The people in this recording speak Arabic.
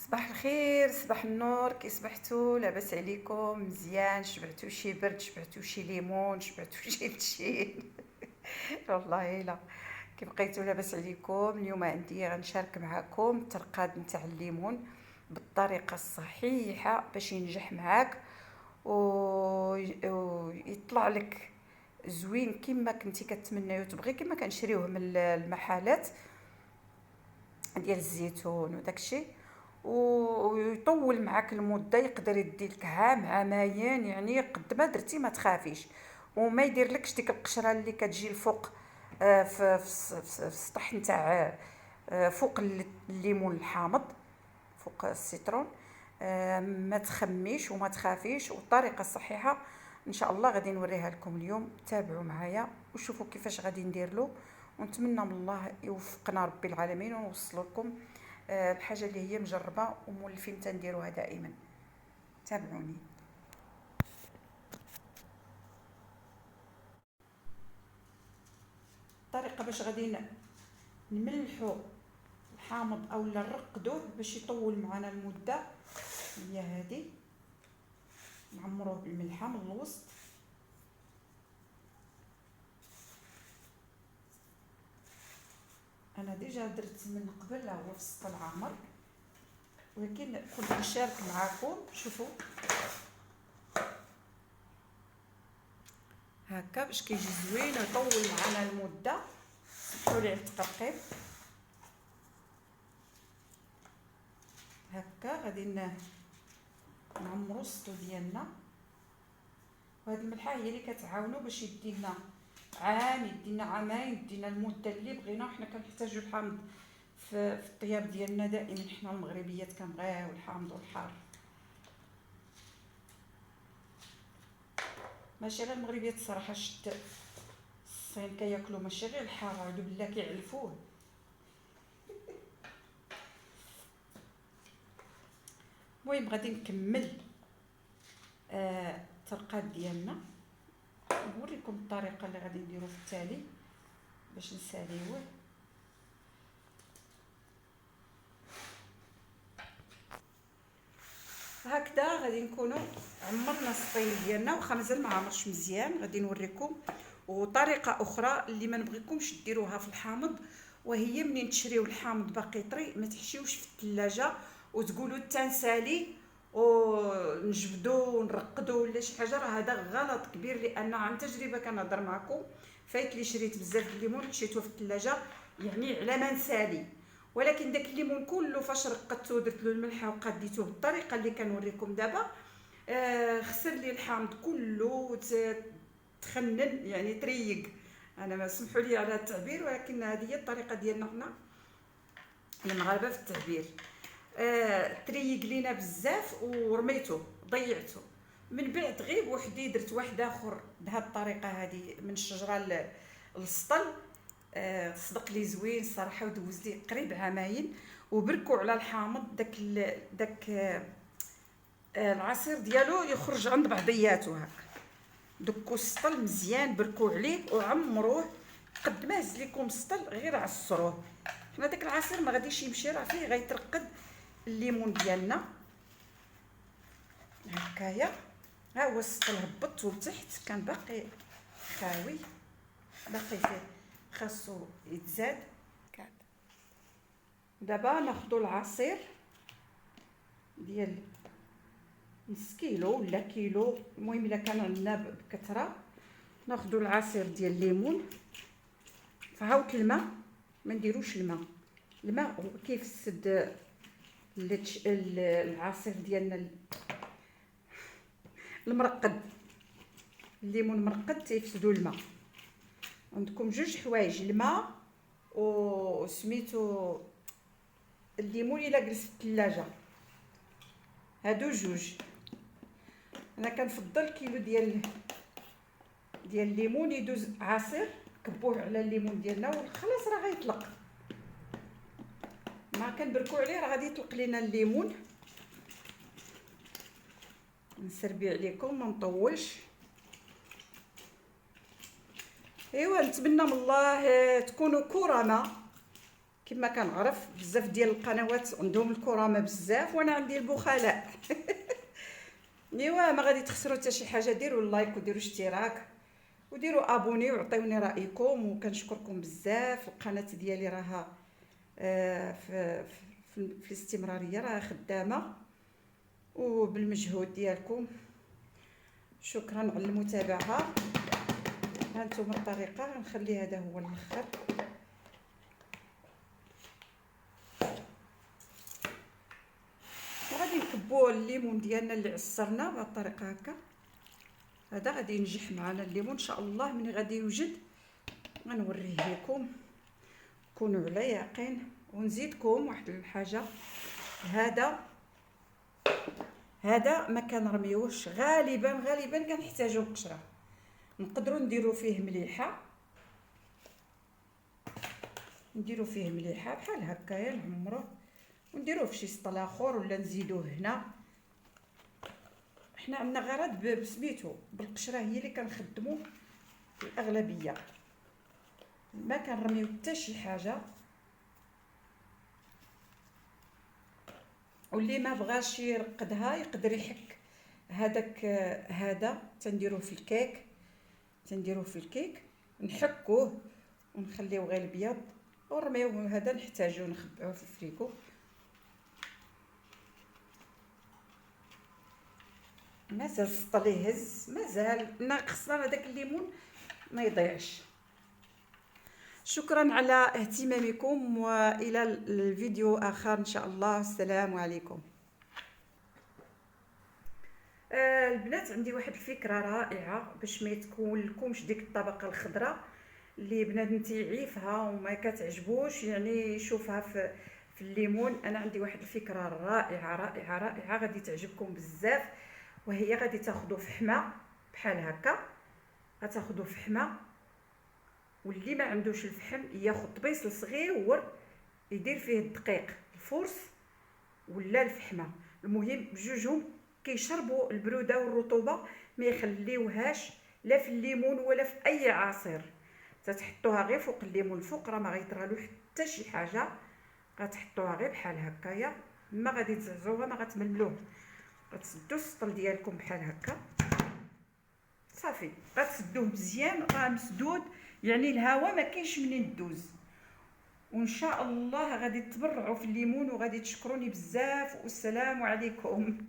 صباح الخير، صباح النور، كي صبحتوا؟ لاباس عليكم؟ مزيان؟ شبعتوا شي برد؟ شبعتوا شي ليمون؟ شبعتوا شي تشين؟ والله لا. كي بقيتوا لاباس عليكم؟ اليوم عندي غنشارك معكم الترقاد نتاع الليمون بالطريقه الصحيحه باش ينجح معاك ويطلع لك زوين كما كنتي كتمناي وتبغي، كما كنشريوه من المحلات ديال الزيتون وداكشي. ويطول معاك المده، يقدر يدي لك عام عامين، يعني قد ما درتي ما تخافيش. وما يديرلكش ديك القشره اللي كتجي الفوق، في السطح نتاع، فوق الليمون الحامض، فوق السيترون. ما تخميش وما تخافيش، والطريقه الصحيحه ان شاء الله غادي نوريها لكم اليوم. تابعوا معايا وشوفوا كيفاش غادي ندير له، ونتمنى من الله يوفقنا ربي العالمين ونوصل لكم الحاجه اللي هي مجربه ومولفين تنديروها دائما. تابعوني. الطريقه باش غادي نملحو الحامض او نرقدوه باش يطول معنا المده هي هذه. نعمروه بالملحه من الوسط. انا ديجا درت من قبل هو في السط العامر، ولكن كنت نشارك معاكم. شوفوا هكا باش كيجي زوين ويطول معنا المده. سمحوا لي على التقرقيب. هكا غادي نعمروا السطو ديالنا، وهاد الملحه هي اللي كتعاونو باش يدينا عام، يدينا عامين، يدينا المده اللي بغينا. وحنا كنحتاجو الحامض في الطياب ديالنا دائما. حنا المغربيات كنبغيو الحامض والحار، ماشي غير المغربيات الصراحه. شت الصين كياكلوا ماشي غير الحار، اعوذ بالله كيعلفوه. المهم غادي نكمل الترقاد ديالنا، نوريكم الطريقه اللي غادي نديرو في التالي باش نساليوه. هكذا غادي نكونوا عمرنا السطيل ديالنا، واخا مازال ما عمرش مزيان. غادي نوريكم وطريقه اخرى اللي ما نبغيكمش ديروها في الحامض، وهي منين تشريو الحامض باقي طري ما تحشيوش في الثلاجه وتقولوا تنسالي ونجبدو ونرقدو ولا شي حاجه. راه هذا غلط كبير، لان عن تجربه كنهضر معكم. فايت لي شريت بزاف د الليمون حشيتوه في الثلاجه، يعني على ما نسالي. ولكن داك الليمون كله فاش رقدته ودرت له الملحه وقديته بالطريقه اللي كنوريكم دابا، خسر لي الحامض كله تخنن، يعني تريق. انا ما سمحوا لي على التعبير، ولكن هذه هي الطريقه ديالنا حنا المغاربه في التعبير. تريق لينا بزاف ورميته ضيعته. من بعد غير وحدي درت واحد اخر بهذه الطريقه هذه من الشجره للسطل. صدق لي زوين الصراحه، ودوز لي قريب عامين. وبركوا على الحامض داك العصير ديالو يخرج عند بعضياته هكا. دكوا السطل مزيان، بركوا عليه وعمروه. قد ما هز لكم السطل غير عصروه. حنا داك العصير ما غاديش يمشي، راه فيه غيترقد الليمون ديالنا. هكايا ها هو السطل هبط لتحت، كان باقي خاوي، باقي فيه خاصو يتزاد. دابا ناخذ العصير ديال نص كيلو ولا كيلو، المهم الا كان عندنا بكثره. ناخذ العصير ديال الليمون، فهاوت الماء، ما نديروش الماء كيفسد العصير ديالنا المرقد. الليمون مرقد تيفسدوا الماء. عندكم جوج حوايج، الماء وسميتو الليمون الا جلس في الثلاجه، هادو جوج. انا كنفضل كيلو ديال الليمون يدوز عصير، كبوه على الليمون ديالنا وخلاص راه غيطلق. ما كنبركو عليه راه غادي يطلق لينا الليمون. نسربي عليكم ما نطولش. ايوا نتمنى من الله تكونوا كرماء كما كنعرف بزاف ديال القنوات عندهم الكرامه بزاف وانا عندي البخلاء. ايوا ما غادي تخسروا حتى شي حاجه، ديروا اللايك وديروا اشتراك وديروا ابوني وعطيوني رايكم، وكنشكركم بزاف. القناه ديالي راها في الاستمراريه راها خدامه وبالمجهود ديالكم. شكرا على المتابعه. هانتوما الطريقه، غنخلي هذا هو الاخر. وغادي نكبوا الليمون ديالنا اللي عصرنا بهذه الطريقه هكا. هذا غادي ينجح معنا الليمون ان شاء الله. ملي غادي يوجد غنوريه لكم، كونوا على يقين. ونزيدكم واحد الحاجه، هذا ما كنرميوش، غالبا كنحتاجو القشره. نقدروا نديروا فيه مليحه، بحال هكايا نعمروه ونديروه في شي سطل اخر ولا نزيدوه هنا. حنا عندنا غرض بسميتو بالقشره هي اللي كنخدموا الاغلبيه، ما كنرميو حتى شي حاجه. واللي ما بغاش يرقدها يقدر يحك هذا تنديروه في الكيك، نحكوه ونخليوه غير الابيض ونرميوه. هذا نحتاجو نخبئوه في الفريكو. مازال السطل يهز، مازال ناقصنا هذاك الليمون ما يضيعش. شكرا على اهتمامكم، والى الفيديو اخر ان شاء الله. السلام عليكم. البنات عندي واحد الفكره رائعه باش ما تكون لكمش ديك الطبقه الخضراء اللي بنادم تيعيفها وما كتعجبوش، يعني يشوفها في الليمون. انا عندي واحد الفكره رائعه غادي تعجبكم بزاف، وهي غادي تاخذوا فحمه بحال هكا، غتاخذوا فحمه، واللي ما عندوش الفحم ياخذ طبيصل صغير يدير فيه الدقيق الفرص ولا الفحمه، المهم بجوجهم كيشربوا البروده والرطوبه، ما يخليوهاش لا في الليمون ولا في اي عصير. تتحطوها غير فوق الليمون الفوق، راه ما غيطرالو حتى شي حاجه. غتحطوها غير بحال هكايا، ما غادي تزعزعوها، ما غتملوه. غتسدوا السطل ديالكم بحال هكا صافي، غتسدوه مزيان، راه مسدود يعني الهواء ما كاينش منين دوز. وان شاء الله غادي تبرعوا في الليمون وغادي تشكروني بزاف، والسلام عليكم.